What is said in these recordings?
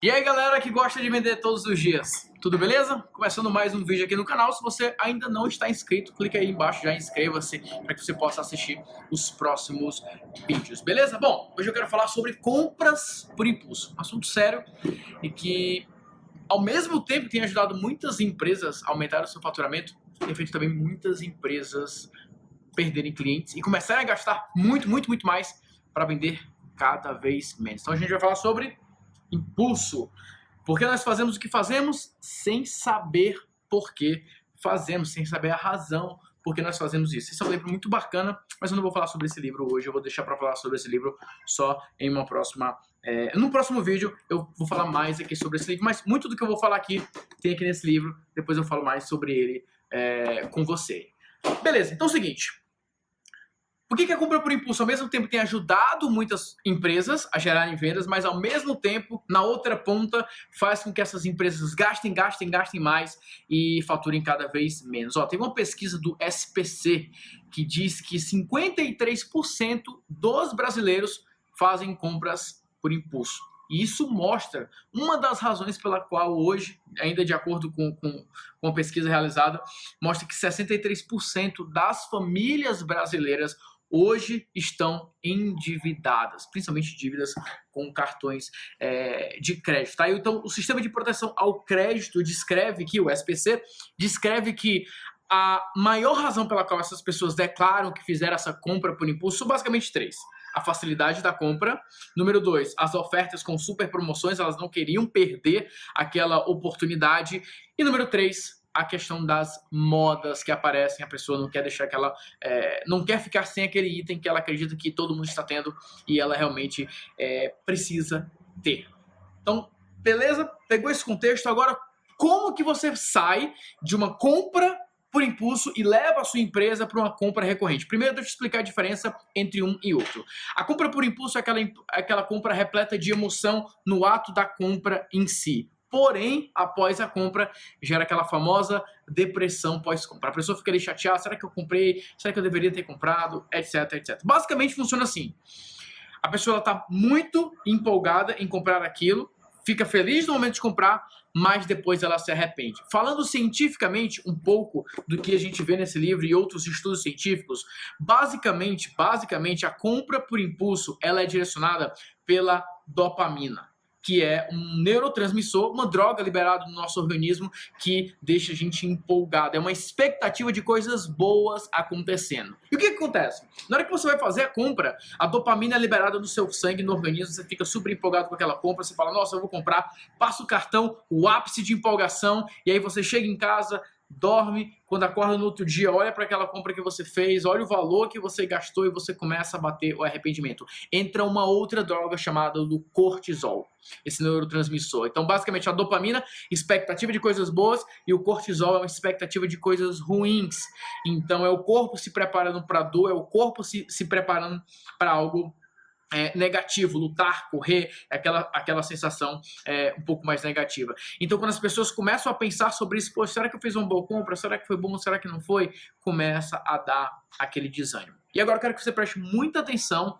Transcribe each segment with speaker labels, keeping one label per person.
Speaker 1: E aí galera que gosta de vender todos os dias, tudo beleza? Começando mais um vídeo aqui no canal. Se você ainda não está inscrito, clica aí embaixo, já inscreva-se para que você possa assistir os próximos vídeos, beleza? Bom, hoje eu quero falar sobre compras por impulso, um assunto sério e que ao mesmo tempo tem ajudado muitas empresas a aumentar o seu faturamento, tem feito também muitas empresas perderem clientes e começarem a gastar muito mais para vender cada vez menos. Então a gente vai falar sobre impulso. Porque nós fazemos o que fazemos sem saber por que fazemos, sem saber a razão por que nós fazemos isso. Esse é um livro muito bacana, mas eu não vou falar sobre esse livro hoje. Eu vou deixar para falar sobre esse livro só em uma próxima... no próximo vídeo eu vou falar mais aqui sobre esse livro, mas muito do que eu vou falar aqui tem aqui nesse livro. Depois eu falo mais sobre ele com você. Beleza, então é o seguinte... Por que a compra por impulso ao mesmo tempo tem ajudado muitas empresas a gerarem vendas, mas ao mesmo tempo, na outra ponta, faz com que essas empresas gastem mais e faturem cada vez menos? Ó, tem uma pesquisa do SPC que diz que 53% dos brasileiros fazem compras por impulso. E isso mostra uma das razões pela qual hoje, ainda de acordo com a pesquisa realizada, mostra que 63% das famílias brasileiras hoje estão endividadas, principalmente dívidas com cartões de crédito. Tá? Então, o sistema de proteção ao crédito descreve que, o SPC, descreve que a maior razão pela qual essas pessoas declaram que fizeram essa compra por impulso são basicamente três. A facilidade da compra. Número 2, as ofertas com super promoções, elas não queriam perder aquela oportunidade. E número 3, a questão das modas que aparecem, a pessoa não quer deixar aquela... não quer ficar sem aquele item que ela acredita que todo mundo está tendo e ela realmente precisa ter. Então, beleza? Pegou esse contexto, agora como que você sai de uma compra por impulso e leva a sua empresa para uma compra recorrente? Primeiro, deixa eu explicar a diferença entre um e outro. A compra por impulso é aquela compra repleta de emoção no ato da compra em si. Porém, após a compra, gera aquela famosa depressão pós-compra. A pessoa fica ali chateada, será que eu comprei? Será que eu deveria ter comprado? Etc, etc. Basicamente funciona assim. A pessoa está muito empolgada em comprar aquilo, fica feliz no momento de comprar, mas depois ela se arrepende. Falando cientificamente um pouco do que a gente vê nesse livro e outros estudos científicos, basicamente a compra por impulso ela é direcionada pela dopamina, que é um neurotransmissor, uma droga liberada no nosso organismo que deixa a gente empolgado. É uma expectativa de coisas boas acontecendo. E o que acontece? Na hora que você vai fazer a compra, a dopamina é liberada no seu sangue, no organismo, você fica super empolgado com aquela compra, você fala, nossa, eu vou comprar, passa o cartão, o ápice de empolgação, e aí você chega em casa, dorme, quando acorda no outro dia, olha para aquela compra que você fez, olha o valor que você gastou e você começa a bater o arrependimento. Entra uma outra droga chamada do cortisol, esse neurotransmissor. Então, basicamente, a dopamina, expectativa de coisas boas, e o cortisol é uma expectativa de coisas ruins. Então, é o corpo se preparando para a dor, é o corpo se preparando para algo negativo, lutar, correr, aquela sensação um pouco mais negativa. Então, quando as pessoas começam a pensar sobre isso, pô, será que eu fiz uma boa compra? Será que foi bom? Será que não foi? Começa a dar aquele desânimo. E agora eu quero que você preste muita atenção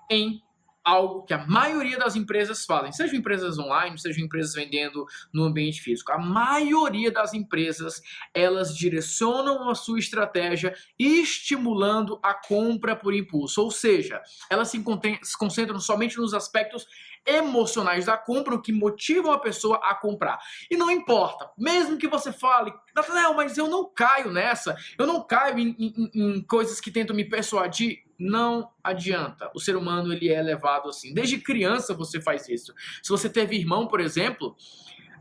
Speaker 1: em algo que a maioria das empresas fazem, sejam empresas online, sejam empresas vendendo no ambiente físico. A maioria das empresas, elas direcionam a sua estratégia estimulando a compra por impulso, ou seja, elas se concentram somente nos aspectos emocionais da compra, o que motivam a pessoa a comprar. E não importa, mesmo que você fale, não, mas eu não caio nessa, eu não caio em coisas que tentam me persuadir. Não adianta. O ser humano ele é levado assim. Desde criança você faz isso. Se você teve irmão, por exemplo,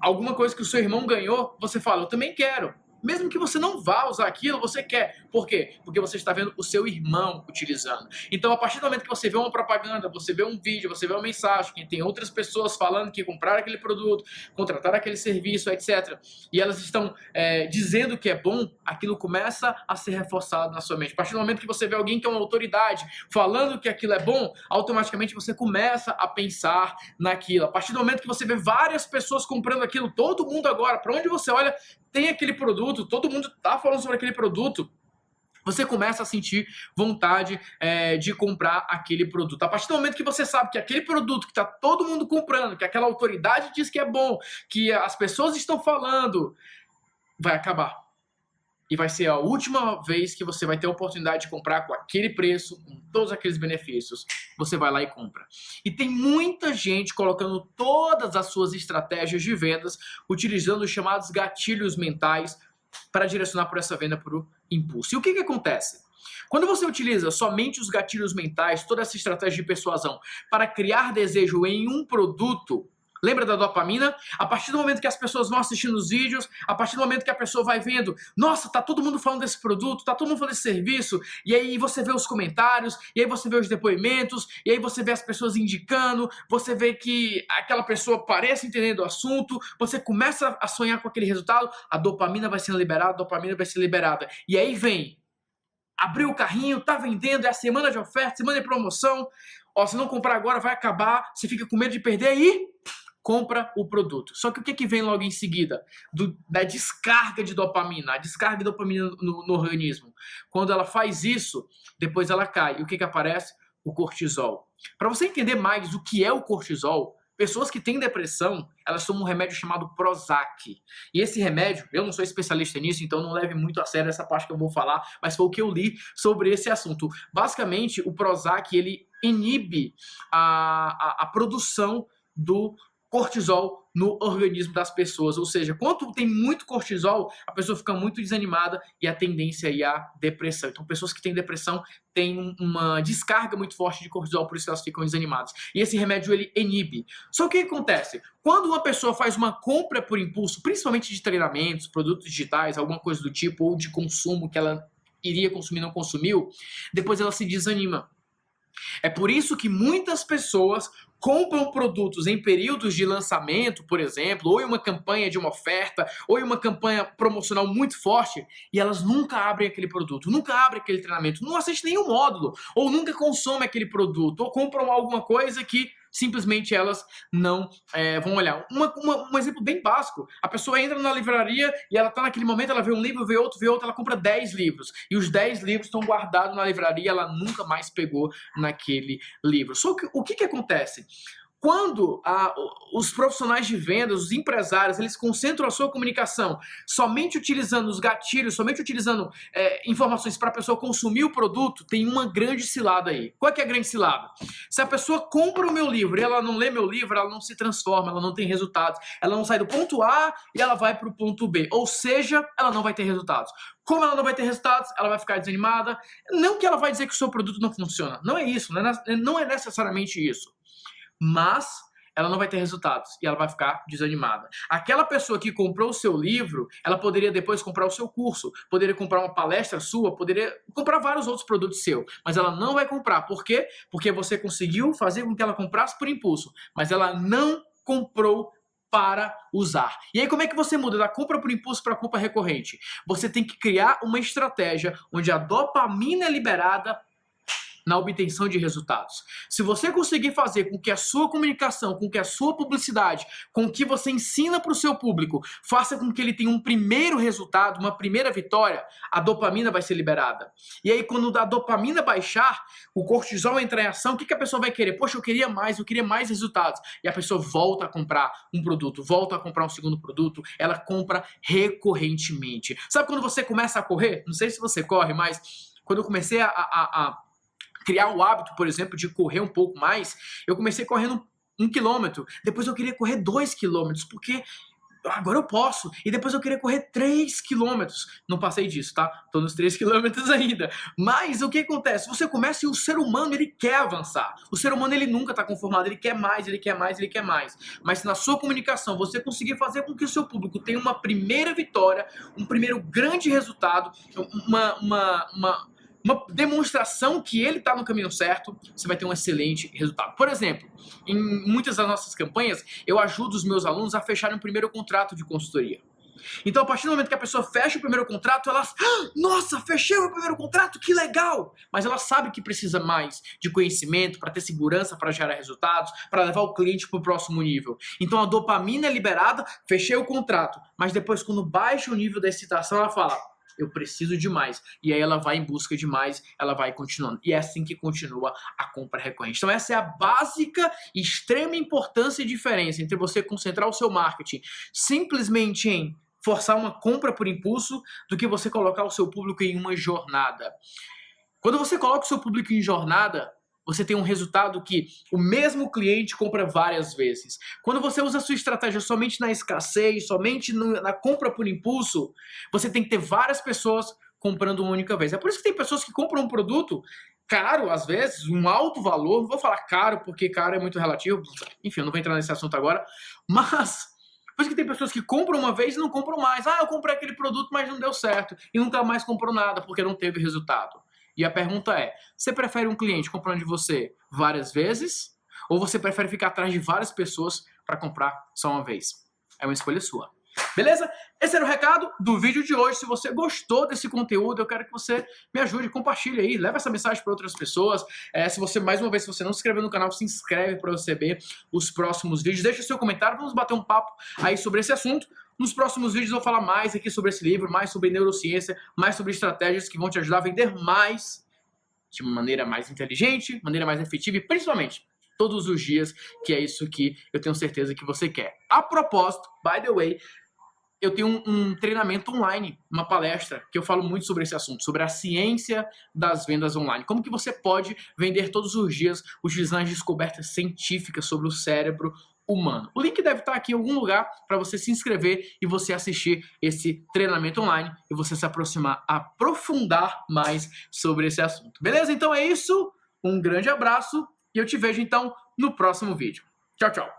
Speaker 1: alguma coisa que o seu irmão ganhou, você fala, eu também quero. Mesmo que você não vá usar aquilo, você quer. Por quê? Porque você está vendo o seu irmão utilizando. Então, a partir do momento que você vê uma propaganda, você vê um vídeo, você vê uma mensagem, que tem outras pessoas falando que compraram aquele produto, contrataram aquele serviço, etc. E elas estão dizendo que é bom, aquilo começa a ser reforçado na sua mente. A partir do momento que você vê alguém que é uma autoridade falando que aquilo é bom, automaticamente você começa a pensar naquilo. A partir do momento que você vê várias pessoas comprando aquilo, todo mundo agora, para onde você olha, tem aquele produto, todo mundo está falando sobre aquele produto, você começa a sentir vontade de comprar aquele produto. A partir do momento que você sabe que aquele produto que está todo mundo comprando, que aquela autoridade diz que é bom, que as pessoas estão falando, vai acabar. E vai ser a última vez que você vai ter a oportunidade de comprar com aquele preço, com todos aqueles benefícios. Você vai lá e compra. E tem muita gente colocando todas as suas estratégias de vendas, utilizando os chamados gatilhos mentais para direcionar por essa venda por impulso. E o que acontece? Quando você utiliza somente os gatilhos mentais, toda essa estratégia de persuasão para criar desejo em um produto, lembra da dopamina? A partir do momento que as pessoas vão assistindo os vídeos, a partir do momento que a pessoa vai vendo, nossa, tá todo mundo falando desse produto, tá todo mundo falando desse serviço, e aí você vê os comentários, e aí você vê os depoimentos, e aí você vê as pessoas indicando, você vê que aquela pessoa parece entender do assunto, você começa a sonhar com aquele resultado, a dopamina vai sendo liberada, a dopamina vai ser liberada. E aí vem, abriu o carrinho, tá vendendo, é a semana de oferta, semana de promoção, ó, se não comprar agora vai acabar, você fica com medo de perder e compra o produto. Só que o que vem logo em seguida? Da descarga de dopamina, a descarga de dopamina no organismo. Quando ela faz isso, depois ela cai. E o que aparece? O cortisol. Para você entender mais o que é o cortisol, pessoas que têm depressão, elas tomam um remédio chamado Prozac. E esse remédio, eu não sou especialista nisso, então não leve muito a sério essa parte que eu vou falar, mas foi o que eu li sobre esse assunto. Basicamente, o Prozac, ele inibe a produção do cortisol no organismo das pessoas, ou seja, quando tem muito cortisol, a pessoa fica muito desanimada e a tendência é a depressão. Então, pessoas que têm depressão têm uma descarga muito forte de cortisol, por isso elas ficam desanimadas. E esse remédio, ele inibe. Só que o que acontece? Quando uma pessoa faz uma compra por impulso, principalmente de treinamentos, produtos digitais, alguma coisa do tipo, ou de consumo que ela iria consumir e não consumiu, depois ela se desanima. É por isso que muitas pessoas compram produtos em períodos de lançamento, por exemplo, ou em uma campanha de uma oferta, ou em uma campanha promocional muito forte, e elas nunca abrem aquele produto, nunca abrem aquele treinamento, não assistem nenhum módulo, ou nunca consomem aquele produto, ou compram alguma coisa que simplesmente elas não vão olhar. Um exemplo bem básico, a pessoa entra na livraria e ela está naquele momento, ela vê um livro, vê outro, ela compra 10 livros. E os 10 livros estão guardados na livraria, ela nunca mais pegou naquele livro. Só que o que acontece? Quando os profissionais de vendas, os empresários, eles concentram a sua comunicação somente utilizando os gatilhos, somente utilizando informações para a pessoa consumir o produto, tem uma grande cilada aí. Qual é que é a grande cilada? Se a pessoa compra o meu livro e ela não lê meu livro, ela não se transforma, ela não tem resultados. Ela não sai do ponto A e ela vai para o ponto B. Ou seja, ela não vai ter resultados. Como ela não vai ter resultados, ela vai ficar desanimada. Não que ela vai dizer que o seu produto não funciona. Não é isso, não é necessariamente isso. Mas ela não vai ter resultados e ela vai ficar desanimada. Aquela pessoa que comprou o seu livro, ela poderia depois comprar o seu curso, poderia comprar uma palestra sua, poderia comprar vários outros produtos seus, mas ela não vai comprar. Por quê? Porque você conseguiu fazer com que ela comprasse por impulso, mas ela não comprou para usar. E aí como é que você muda da compra por impulso para compra recorrente? Você tem que criar uma estratégia onde a dopamina é liberada na obtenção de resultados. Se você conseguir fazer com que a sua comunicação, com que a sua publicidade, com que você ensina para o seu público, faça com que ele tenha um primeiro resultado, uma primeira vitória, a dopamina vai ser liberada. E aí quando a dopamina baixar, o cortisol entrar em ação, o que a pessoa vai querer? Poxa, eu queria mais resultados. E a pessoa volta a comprar um produto, volta a comprar um segundo produto, ela compra recorrentemente. Sabe quando você começa a correr? Não sei se você corre, mas quando eu comecei a criar o hábito, por exemplo, de correr um pouco mais, eu comecei correndo 1 quilômetro, depois eu queria correr 2 quilômetros, porque agora eu posso, e depois eu queria correr 3 quilômetros, não passei disso, tá? Tô nos 3 quilômetros ainda, mas o que acontece? Você começa e o ser humano, ele quer avançar, o ser humano, ele nunca tá conformado, ele quer mais, ele quer mais, ele quer mais, mas se na sua comunicação você conseguir fazer com que o seu público tenha uma primeira vitória, um primeiro grande resultado, uma demonstração que ele está no caminho certo, você vai ter um excelente resultado. Por exemplo, em muitas das nossas campanhas, eu ajudo os meus alunos a fecharem o primeiro contrato de consultoria. Então, a partir do momento que a pessoa fecha o primeiro contrato, ela... Nossa, fechei o primeiro contrato, que legal! Mas ela sabe que precisa mais de conhecimento para ter segurança, para gerar resultados, para levar o cliente para o próximo nível. Então, a dopamina é liberada, fechei o contrato. Mas depois, quando baixa o nível da excitação, ela fala... eu preciso de mais. E aí ela vai em busca de mais, ela vai continuando. E é assim que continua a compra recorrente. Então essa é a básica e extrema importância e diferença entre você concentrar o seu marketing simplesmente em forçar uma compra por impulso do que você colocar o seu público em uma jornada. Quando você coloca o seu público em jornada, você tem um resultado que o mesmo cliente compra várias vezes. Quando você usa a sua estratégia somente na escassez, somente na compra por impulso, você tem que ter várias pessoas comprando uma única vez. É por isso que tem pessoas que compram um produto caro, às vezes, um alto valor. Não vou falar caro, porque caro é muito relativo. Enfim, eu não vou entrar nesse assunto agora. Mas por isso que tem pessoas que compram uma vez e não compram mais. Ah, eu comprei aquele produto, mas não deu certo. E nunca mais comprou nada, porque não teve resultado. E a pergunta é, você prefere um cliente comprando de você várias vezes? Ou você prefere ficar atrás de várias pessoas para comprar só uma vez? É uma escolha sua. Beleza? Esse era o recado do vídeo de hoje. Se você gostou desse conteúdo, eu quero que você me ajude, compartilhe aí, leve essa mensagem para outras pessoas. Se você, mais uma vez, se você não se inscreveu no canal, se inscreve para receber os próximos vídeos. Deixa o seu comentário, vamos bater um papo aí sobre esse assunto. Nos próximos vídeos eu vou falar mais aqui sobre esse livro, mais sobre neurociência, mais sobre estratégias que vão te ajudar a vender mais, de uma maneira mais inteligente, maneira mais efetiva e principalmente todos os dias, que é isso que eu tenho certeza que você quer. A propósito, by the way, eu tenho um treinamento online, uma palestra, que eu falo muito sobre esse assunto, sobre a ciência das vendas online. Como que você pode vender todos os dias utilizando as descobertas científicas sobre o cérebro humano. O link deve estar aqui em algum lugar para você se inscrever e você assistir esse treinamento online e você se aprofundar mais sobre esse assunto. Beleza? Então é isso. Um grande abraço e eu te vejo então no próximo vídeo. Tchau, tchau.